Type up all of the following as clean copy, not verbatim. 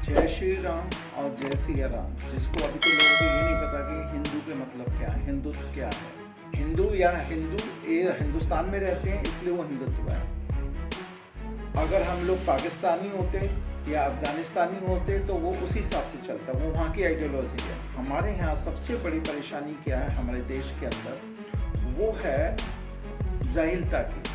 जय श्री राम और जय सिया राम। जिसको अभी तो लोगों को ये नहीं पता कि हिंदू के मतलब क्या है, हिंदुत्व क्या है। हिंदू या हिंदू ये हिंदुस्तान में रहते हैं इसलिए वो हिंदुत्व है। अगर हम लोग पाकिस्तानी होते या अफगानिस्तानी होते तो वो उसी हिसाब से चलता, वो वहाँ की आइडियोलॉजी है। हमारे यहाँ सबसे बड़ी परेशानी क्या है हमारे देश के अंदर, वो है जाहिलता की।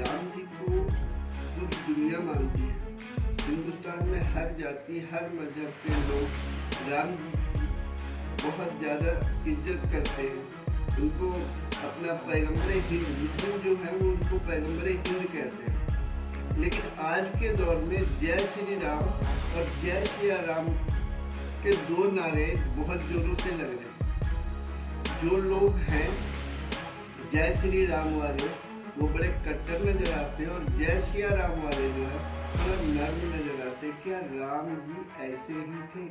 राम जी को पूरी दुनिया मानती है। हिंदुस्तान में हर जाति हर मजहब के लोग राम जी की बहुत ज़्यादा इज्जत करते हैं। उनको अपना पैगंबर हिंद, मुस्लिम जो है वो उनको पैगंबर हिंद कहते हैं। लेकिन आज के दौर में जय श्री राम और जय श्री राम के दो नारे बहुत जोरों से लग रहे हैं। जो लोग हैं जय श्री राम वाले वो बड़े कट्टर नजर आते हैं और जय सिया राम वाले जो है थोड़ा नर्म नजर आते हैं। क्या राम जी ऐसे ही थे?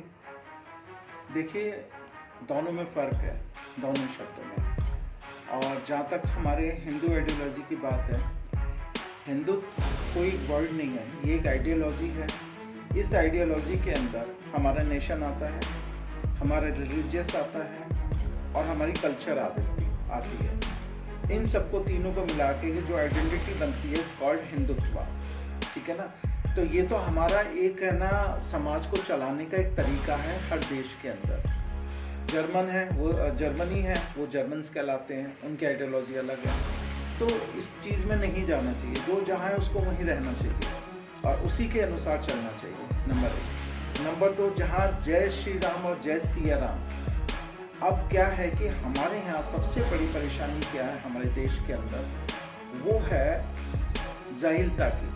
देखिए, दोनों में फ़र्क है, दोनों शब्दों में। और जहाँ तक हमारे हिंदू आइडियोलॉजी की बात है, हिंदू कोई वर्ड नहीं है, ये एक आइडियोलॉजी है। इस आइडियोलॉजी के अंदर हमारा नेशन आता है, हमारा रिलीजियस आता है और हमारी कल्चर आती है। इन सबको तीनों को मिला के जो आइडेंटिटी बनती है इज कॉल्ड हिंदुत्व। ठीक है ना। तो ये तो हमारा एक है ना, समाज को चलाने का एक तरीका है हर देश के अंदर। जर्मन है वो जर्मनी है, वो जर्मन्स कहलाते हैं, उनकी आइडियोलॉजी अलग है। तो इस चीज़ में नहीं जाना चाहिए, जो जहाँ है उसको वहीं रहना चाहिए और उसी के अनुसार चलना चाहिए, नंबर 1। नंबर 2, जहाँ जय श्री राम और जय सिया राम। अब क्या है कि हमारे यहाँ सबसे बड़ी परेशानी क्या है हमारे देश के अंदर, वो है जाहिलता की।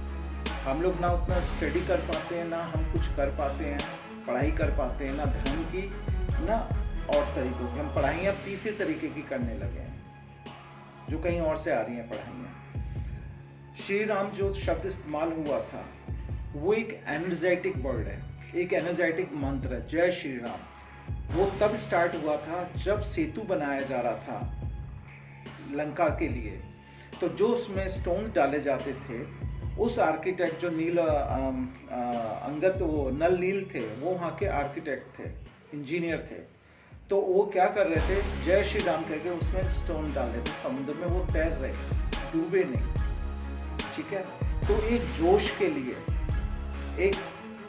हम लोग ना उतना स्टडी कर पाते हैं, ना हम कुछ कर पाते हैं, पढ़ाई कर पाते हैं, ना धर्म की ना और तरीकों की। हम पढ़ाइयाँ तीसरे तरीके की करने लगे हैं जो कहीं और से आ रही हैं पढ़ाइयाँ। श्री राम जो शब्द इस्तेमाल हुआ था वो एक एनर्जेटिक वर्ड है, एक एनर्जेटिक मंत्र है, जय श्री राम। वो तब स्टार्ट हुआ था जब सेतु बनाया जा रहा था लंका के लिए। तो जो उसमें स्टोन्स डाले जाते थे, उस आर्किटेक्ट जो अंगद वो नल नील थे, वो वहाँ के आर्किटेक्ट थे, इंजीनियर थे। तो वो क्या कर रहे थे, जय श्री राम कहकर उसमें स्टोन डाले थे समुद्र में, वो तैर रहे, डूबे नहीं। ठीक है। तो एक जोश के लिए, एक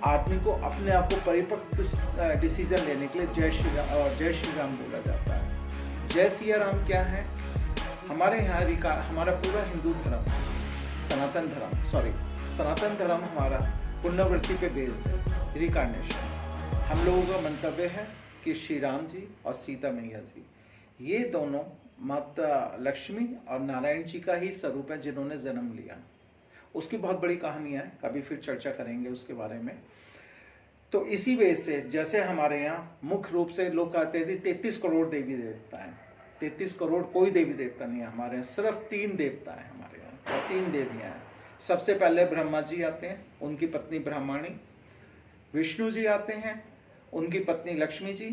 आदमी को अपने आप को परिपक्व डिसीजन लेने के लिए जय श्री राम बोला जाता है। जय सिया राम क्या है, हमारे यहाँ हमारा पूरा हिंदू धर्म, सनातन धर्म हमारा पुनरावृत्ति पे बेस्ड है, रिकार्नेशन। हम लोगों का मंतव्य है कि श्री राम जी और सीता मैया जी, ये दोनों माता लक्ष्मी और नारायण जी का ही स्वरूप है जिन्होंने जन्म लिया। उसकी बहुत बड़ी कहानियाँ है, कभी फिर चर्चा करेंगे उसके बारे में। तो इसी वजह से जैसे हमारे यहाँ मुख्य रूप से लोग कहते थे 33 करोड़ देवी देवता हैं, 33 करोड़ कोई देवी देवता नहीं है हमारे यहाँ, सिर्फ 3 देवता हैं हमारे यहाँ और 3 देवियाँ हैं। सबसे पहले ब्रह्मा जी आते हैं, उनकी पत्नी ब्रह्माणी। विष्णु जी आते हैं, उनकी पत्नी लक्ष्मी जी,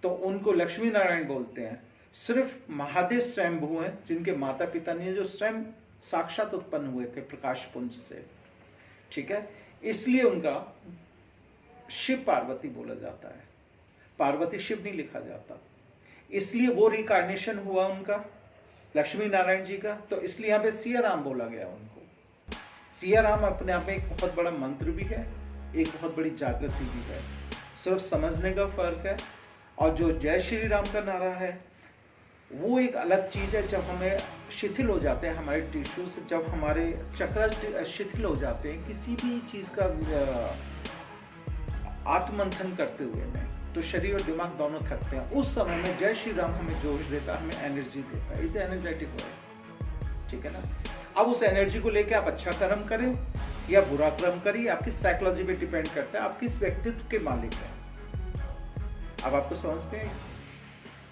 तो उनको लक्ष्मी नारायण बोलते हैं। सिर्फ महादेव स्वयंभू हैं जिनके माता पिता नहीं है, जो स्वयं साक्षात उत्पन्न हुए थे प्रकाश पुंज से। ठीक है। इसलिए उनका शिव पार्वती बोला जाता है, पार्वती शिव नहीं लिखा जाता। इसलिए वो रिकार्नेशन हुआ उनका लक्ष्मी नारायण जी का, तो इसलिए यहाँ पे सिया राम बोला गया उनको। सिया राम अपने आप में एक बहुत बड़ा मंत्र भी है, एक बहुत बड़ी जागृति भी है, सिर्फ समझने का फर्क है। और जो जय श्री राम का नारा है वो एक अलग चीज़ है। जब हमें शिथिल हो जाते हैं हमारे टिश्यूज, जब हमारे चक्र शिथिल हो जाते हैं किसी भी चीज़ का आत्ममंथन करते हुए में, तो शरीर और दिमाग दोनों थकते हैं। उस समय में जय श्री राम हमें जोश देता है, हमें एनर्जी देता है, इसे एनर्जेटिक वर्ड। ठीक है ना। अब उस एनर्जी को लेके आप अच्छा कर्म करें या बुरा कर्म करें, आपकी साइकोलॉजी पे डिपेंड करता है, आप किस व्यक्तित्व के मालिक हैं। अब आपको समझ में आई?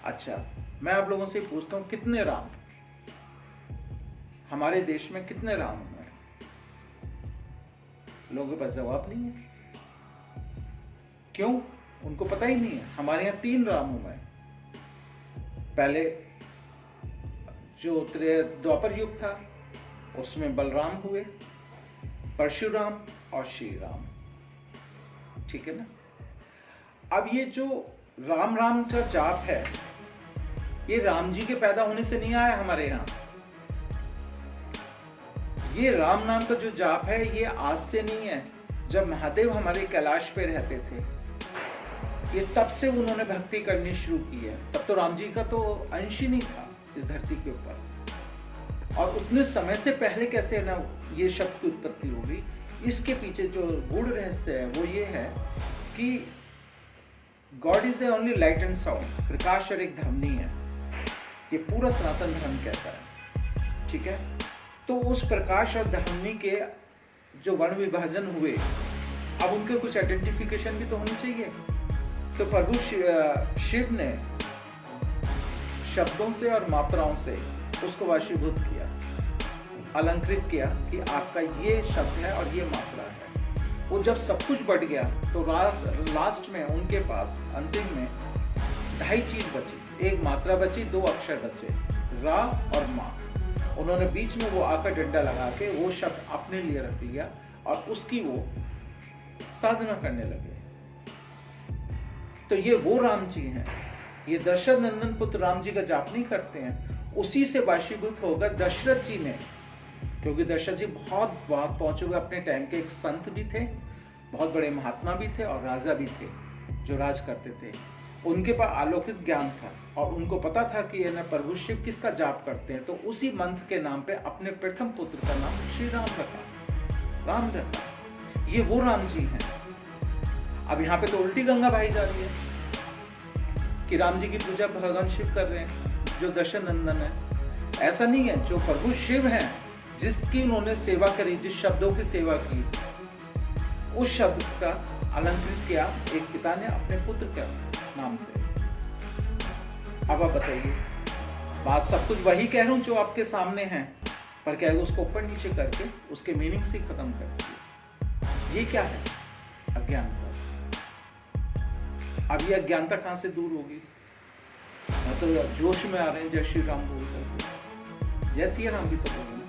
अच्छा, मैं आप लोगों से पूछता हूँ, कितने राम हमारे देश में, कितने राम हैं? लोगों के पास जवाब नहीं है। क्यों? उनको पता ही नहीं है। हमारे यहाँ 3 राम हुए हैं। पहले जो द्वापर युग था उसमें बलराम हुए, परशुराम और श्री राम। ठीक है ना। अब ये जो राम राम का जाप है, ये राम जी के पैदा होने से नहीं आया हमारे यहाँ। ये राम नाम का जो जाप है ये आज से नहीं है। जब महादेव हमारे कैलाश पे रहते थे, ये तब से उन्होंने भक्ति करनी शुरू की है। तब तो राम जी का तो अंश ही नहीं था इस धरती के ऊपर। और उतने समय से पहले कैसे ना ये शब्द की उत्पत्ति होगी, इसके पीछे जो गूढ़ रहस्य है वो ये है कि God is the only light and sound. प्रकाश और एक ध्वनि है, ये पूरा सनातन धर्म कहता है। ठीक है। तो उस प्रकाश और ध्वनि के जो वर्ण विभाजन हुए, अब उनके कुछ आइडेंटिफिकेशन भी तो होनी चाहिए। तो प्रभु शिव ने शब्दों से और मात्राओं से उसको वशीभूत किया, अलंकृत किया कि आपका ये शब्द है और ये मात्रा है। वो जब सब कुछ बढ़ गया तो लास्ट में उनके पास अंतिम में 2.5 चीज बची। एक मात्रा बची, 2 अक्षर बचे, रा और मा। उन्होंने बीच में वो आकर डंडा लगा के वो शब्द अपने लिए रख लिया और उसकी वो साधना करने लगे। तो ये वो राम जी हैं। ये दशरथ नंदन पुत्र राम जी का जाप नहीं करते हैं। उसी से वशीभूत होकर दशरथ जी ने, क्योंकि दशरथ जी बहुत बात पहुंचे हुए अपने टाइम के एक संत भी थे, बहुत बड़े महात्मा भी थे और राजा भी थे जो राज करते थे। उनके पास अलौकिक ज्ञान था और उनको पता था कि ये ना प्रभु शिव किसका जाप करते हैं। तो उसी मंत्र के नाम पे अपने प्रथम पुत्र का नाम श्री राम रखा, राम रखा। ये वो राम जी हैं। अब यहाँ पे तो उल्टी गंगा बहाई जा रही है कि राम जी की पूजा भगवान शिव कर रहे हैं जो दशरथ नंदन है। ऐसा नहीं है। जो प्रभु शिव हैं, जिसकी उन्होंने सेवा करी, जिस शब्दों की सेवा की, उस शब्द का अलंकृत किया एक पिता ने अपने पुत्र के नाम से। अब आप बताइए, बात सब कुछ वही कह रहा हूं जो आपके सामने है, पर क्या है उसको ऊपर नीचे करके उसके मीनिंग से खत्म कर दिया। ये क्या है? अज्ञानता। अब ये अज्ञानता कहां से दूर होगी? तो जोश में आ रहे हैं जय श्री राम बोल करके, जय श्री राम भी तो बोलेंगे।